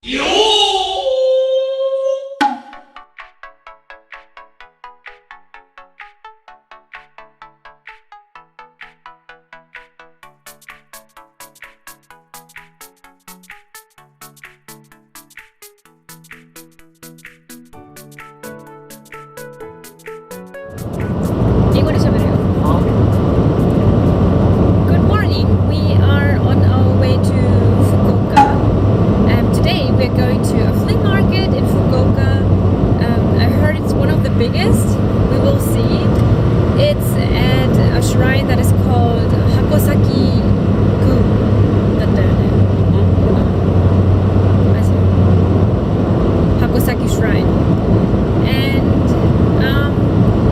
Good morning. We are on our way to Fukuoka. Today we're going to a flea market in Fukuoka. I heard it's one of the biggest. We will see. It's at a shrine that is called Hakosaki Shrine. And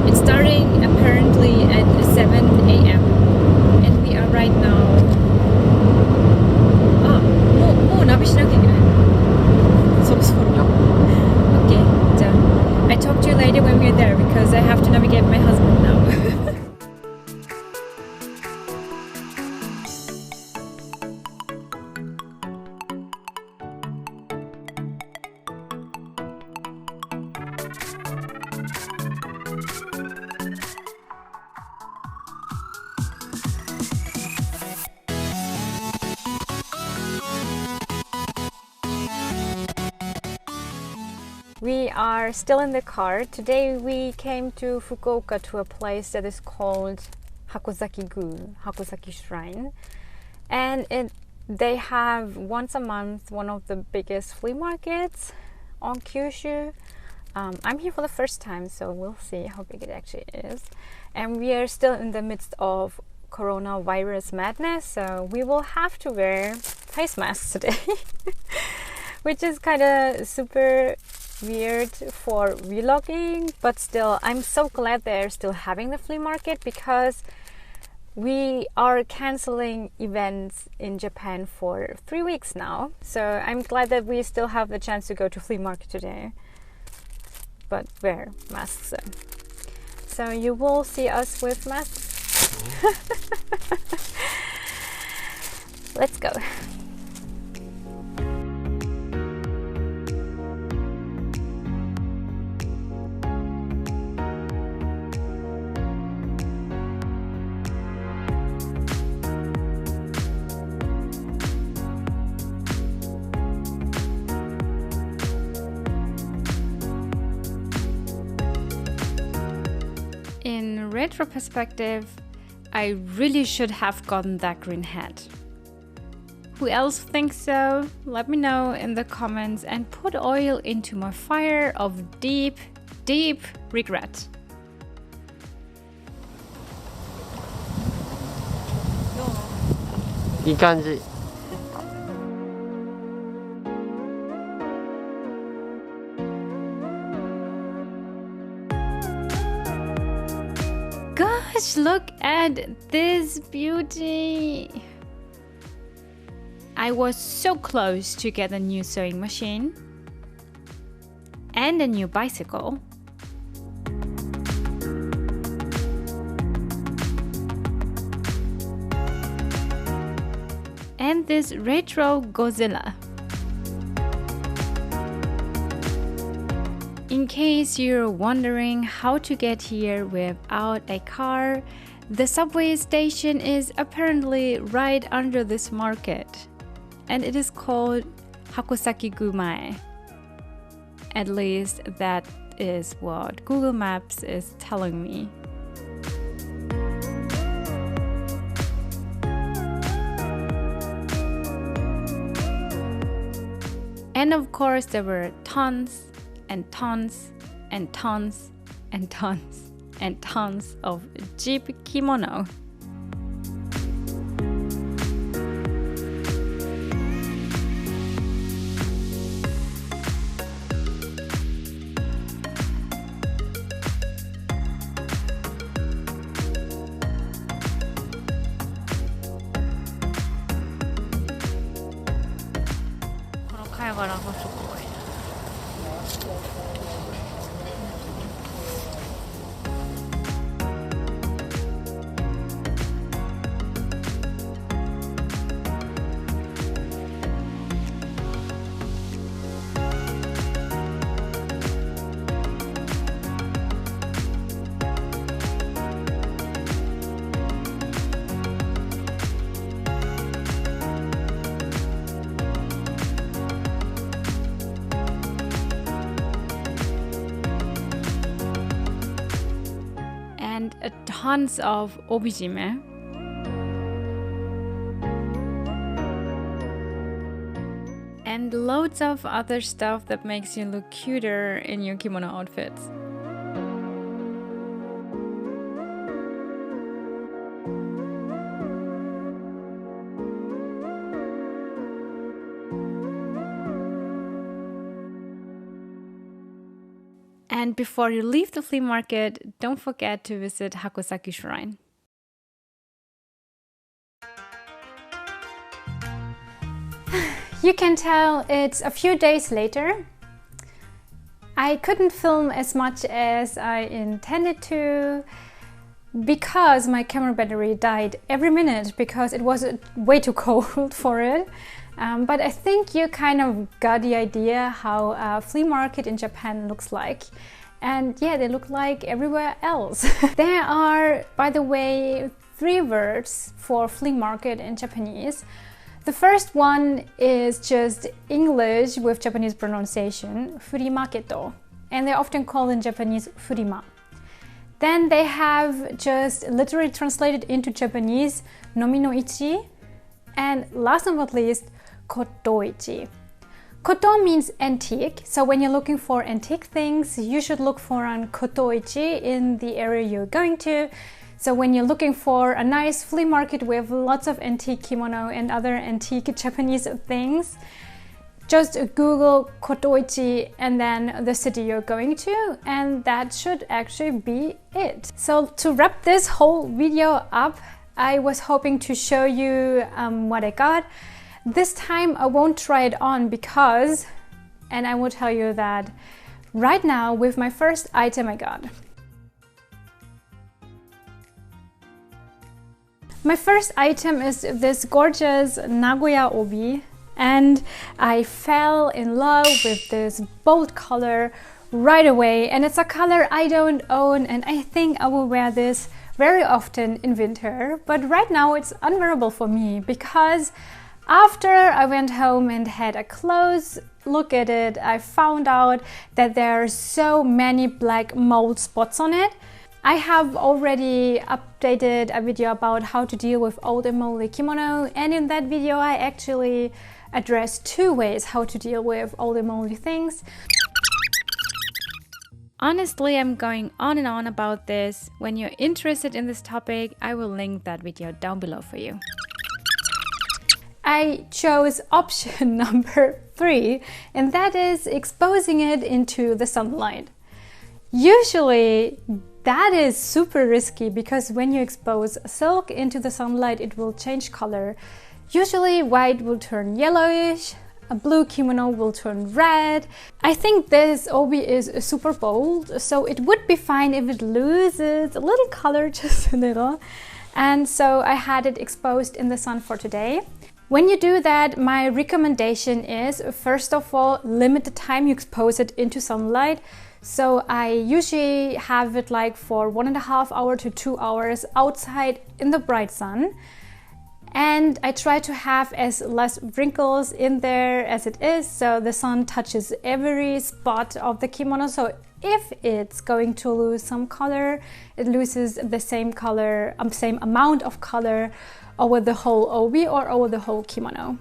it's starting apparently at 7 a.m. and we are right now.もうナビしなきゃいけない。そろそろ。Okay, じゃあ I talk to you later when we're there because I have to navigate my husband now. We are still in the car. Today we came to Fukuoka to a place that is called Hakosaki Shrine. And they have once a month one of the biggest flea markets on Kyushu. I'm here for the first time, so we'll see how big it actually is. And we are still in the midst of coronavirus madness, so we will have to wear face masks today. Which is kind of super weird for vlogging, but still I'm so glad they're still having the flea market because we are canceling events in Japan for 3 weeks now, so I'm glad that we still have the chance to go to flea market today, but wear masks. So you will see us with masks. Let's go. In retro perspective, I really should have gotten that green hat. Who else thinks so? Let me know in the comments and put oil into my fire of deep, deep regret. Iい感じ. Gosh, look at this beauty! I was so close to get a new sewing machine and a new bicycle. And this retro Godzilla. In case you're wondering how to get here without a car, the subway station is apparently right under this market, and it is called Hakosaki-gumae. At least that is what Google Maps is telling me. And of course there were tons and tons and tons and tons and tons of cheap kimono. tons of obijime. And loads of other stuff that makes you look cuter in your kimono outfits. And before you leave the flea market, don't forget to visit Hakosaki Shrine. You can tell it's a few days later. I couldn't film as much as I intended to because my camera battery died every minute because it was way too cold for it. But I think you kind of got the idea how a flea market in Japan looks like. And yeah, they look like everywhere else. There are, by the way, 3 words for flea market in Japanese. The first one is just English with Japanese pronunciation, furimaketo, and they're often called in Japanese furima. Then they have just literally translated into Japanese nomi no ichi, and last but not least, kotoichi. Koto means antique, so when you're looking for antique things, you should look for an kotoichi in the area you're going to. So when you're looking for a nice flea market with lots of antique kimono and other antique Japanese things, just Google kotoichi and then the city you're going to, and that should actually be it. So to wrap this whole video up, I was hoping to show you what I got. This time I won't try it on because, and I will tell you that right now with my first item I got. My first item is this gorgeous Nagoya obi, and I fell in love with this bold color right away, and it's a color I don't own, and I think I will wear this very often in winter, but right now it's unwearable for me because after I went home and had a close look at it, I found out that there are so many black mold spots on it. I have already updated a video about how to deal with old and moldy kimono, and in that video I actually addressed 2 ways how to deal with old and moldy things. Honestly, I'm going on and on about this. When you're interested in this topic, I will link that video down below for you. I chose option number 3, and that is exposing it into the sunlight. Usually that is super risky because when you expose silk into the sunlight, it will change color. Usually white will turn yellowish, a blue kimono will turn red. I think this obi is super bold, so it would be fine if it loses a little color, just a little. And so I had it exposed in the sun for today. When you do that, my recommendation is, first of all, limit the time you expose it into sunlight. So I usually have it like for 1.5 hours to 2 hours outside in the bright sun. And I try to have as less wrinkles in there as it is, so the sun touches every spot of the kimono. So if it's going to lose some color, it loses the same color, same amount of color over the whole obi or over the whole kimono.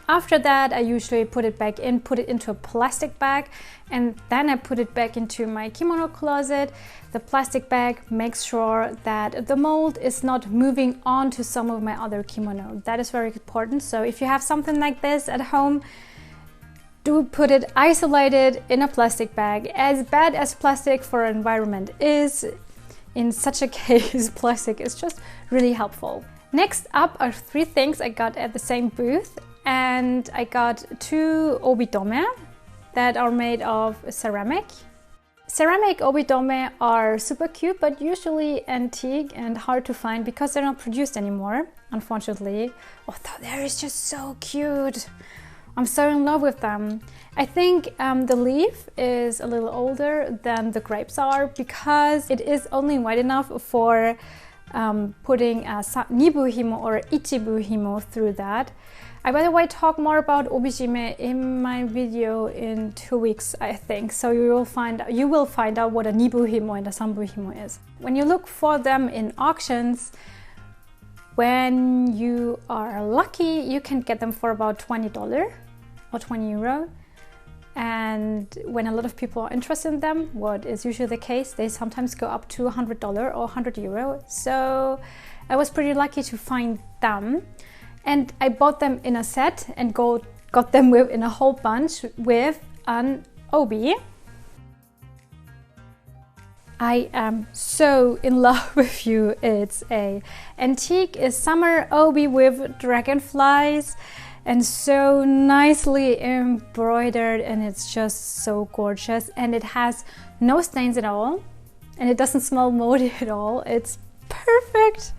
After that, I usually put it back in, put it into a plastic bag, and then I put it back into my kimono closet. The plastic bag makes sure that the mold is not moving on to some of my other kimono. That is very important. So if you have something like this at home, do put it isolated in a plastic bag. As bad as plastic for environment is, in such a case, plastic is just really helpful. Next up are 3 things I got at the same booth. And I got 2 obidome that are made of ceramic. Ceramic obidome are super cute, but usually antique and hard to find because they're not produced anymore, unfortunately. Although they're just so cute. I'm so in love with them. I think the leaf is a little older than the grapes are because it is only wide enough for putting a nibu himo or ichibu himo through that. I, by the way, talk more about obijime in my video in 2 weeks, I think. So you will find out what a nibu himo and a sambu himo is. When you look for them in auctions, when you are lucky, you can get them for about $20 or €20. And when a lot of people are interested in them, what is usually the case, they sometimes go up to $100 or €100. So I was pretty lucky to find them. And I bought them in a set and got them in a whole bunch with an obi. I am so in love with you. It's a antique summer obi with dragonflies and so nicely embroidered, and it's just so gorgeous. And it has no stains at all, and it doesn't smell moldy at all. It's perfect.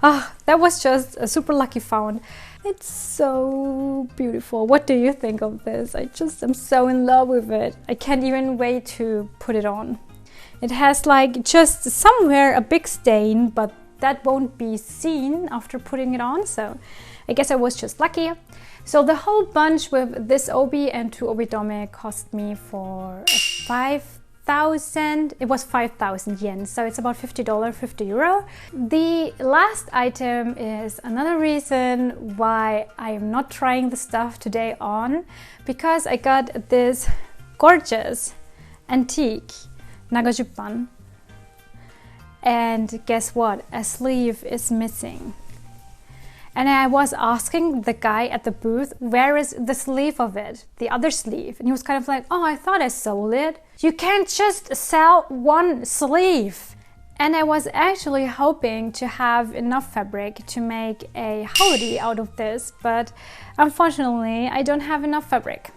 Ah, that was just a super lucky found. It's so beautiful. What do you think of this? I just am so in love with it. I can't even wait to put it on. It has like just somewhere a big stain, but that won't be seen after putting it on. So I guess I was just lucky. So the whole bunch with this obi and 2 obidome cost me for 5,000. It was 5,000 yen, so it's about $50, €50. The last item is another reason why I am not trying the stuff today on, because I got this gorgeous antique nagajuppan, and guess what? A sleeve is missing. And I was asking the guy at the booth, where is the sleeve of it? The other sleeve. And he was kind of like, oh, I thought I sold it. You can't just sell one sleeve. And I was actually hoping to have enough fabric to make a hoodie out of this, but unfortunately I don't have enough fabric.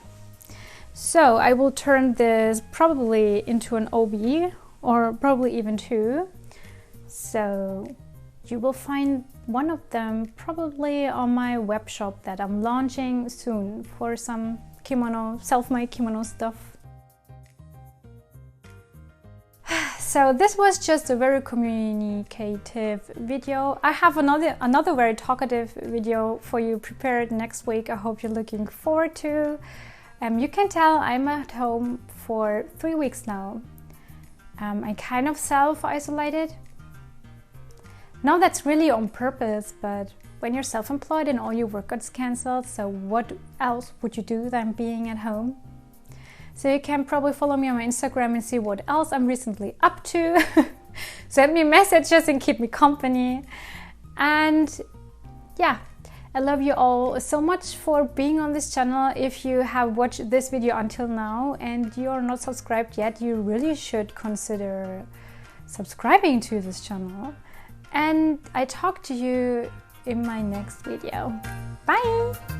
So I will turn this probably into an obi, or probably even 2. So you will find one of them probably on my web shop that I'm launching soon for some kimono, self-made kimono stuff. So this was just a very communicative video. I have another very talkative video for you prepared next week. I hope you're looking forward to. You can tell I'm at home for 3 weeks now. I kind of self-isolated. Now that's really on purpose, but when you're self-employed and all your work gets cancelled, so what else would you do than being at home? So you can probably follow me on my Instagram and see what else I'm recently up to. Send me messages and keep me company. And yeah, I love you all so much for being on this channel. If you have watched this video until now and you're not subscribed yet, you really should consider subscribing to this channel. And I talk to you in my next video. Bye!